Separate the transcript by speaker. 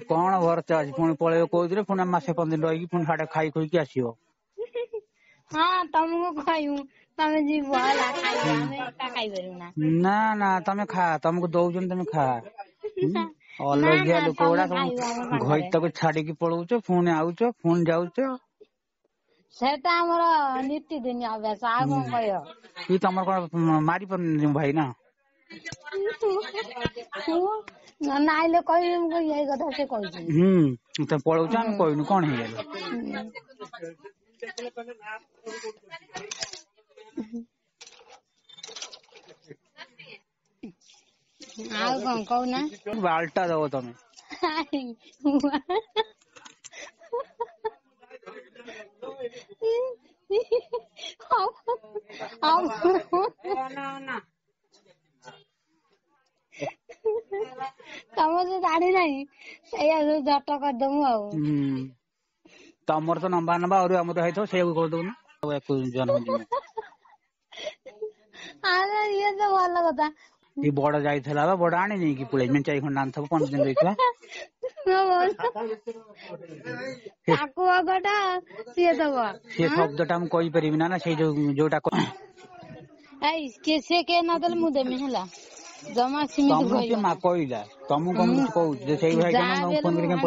Speaker 1: କଣ ଭରସା ଅଛି ପୁଣି ପଳେଇବ କହୁଥିଲେ ପୁଣି ମାସେ 15 ଦିନ ରହିକି ପୁଣି ସାଡେ ଖାଇ ଖୁଇକି ଆସିବ।
Speaker 2: ହଁ ତମକୁ କହିବୁ ତମେ ଯିବ ହେଲା ଖାଇବ ଆମେ ଏକା ଖାଇପାରିବୁ ନା।
Speaker 1: ନା ତମେ ଖା ତମକୁ ଦଉଛନ୍ତି ତମେ ଖା।
Speaker 2: ନା
Speaker 1: ଅଲଗିଆ
Speaker 2: ନା
Speaker 1: ଲୋକ
Speaker 2: ତମେ
Speaker 1: ଗୁଡା
Speaker 2: ଖାଇବ ଆମ ସାଙ୍ଗରେ।
Speaker 1: ଘଇତାକୁ ଛାଡିକି ପଳଉଛ ପୁଣି ଆଉଛ ପୁଣି ଯାଉଛ।
Speaker 2: ସେଟା ଆମର ନିତିଦିନି ଅଭ୍ୟାସ ଆଉ କଣ କହିବ।
Speaker 1: ତମର କଣ ମାରି ପାରୁନି ଭାଇ ନା।
Speaker 2: ନନା ଆଇଲେ କହିବେ ମୁଁ କହିବି ଏଇ କଥା ସେ କହିଛି।
Speaker 1: ତ ପଳଉଛ ଆମେ
Speaker 2: ହୁଁ
Speaker 1: କହିନୁ କଣ ହେଇଗଲା।
Speaker 2: ଆଉ କଣ କହୁନା।
Speaker 1: ବାଲଟା ଦବ ତମେ।
Speaker 2: ତମର ତ ଜାଣି ନାହିଁ ସେଇଆ ଜଟ କରିଦମୁ ଆଉ।
Speaker 1: ତମର ତ ନମ୍ବା ଆହୁରି ଆମର ହେଇଥିବ ସେଇଆକୁ କରିଦଉନ।
Speaker 2: ଆରେ ଇଏ ତ ଭଲ କଥା।
Speaker 1: ଏ ବଡ ଯାଇଥିଲା ବା ବଡ ଆଣି ନେଇକି ପଳେଇ ମେଞ୍ଚାଇ ଖଣ୍ଡ ଆଣିଥିବ 15 ଦିନ ରହିଥିବା।
Speaker 2: ତାକୁ ଆଗଟା ସିଏ ଦବ।
Speaker 1: ସେ ଶବ୍ଦ ଟା ମୁଁ କହିପାରିବି ନା ସେଇ ଯୋଉଟା
Speaker 2: ସେ କେ ନଦେଲେ ମୁଁ ଦେମି ହେଲା। ଜମା ସିମିତି
Speaker 1: ତମକୁ କିଏ
Speaker 2: କହିବନି।
Speaker 1: କହିଲା ତମକୁ କଣ କିଛି କହୁଛି ଯେ ସେଇ ଭାଇ
Speaker 2: ଯାହା ବି
Speaker 1: ତମକୁ
Speaker 2: ହେଲେ
Speaker 1: ଫୋନ
Speaker 2: ମୁଁ
Speaker 1: କରି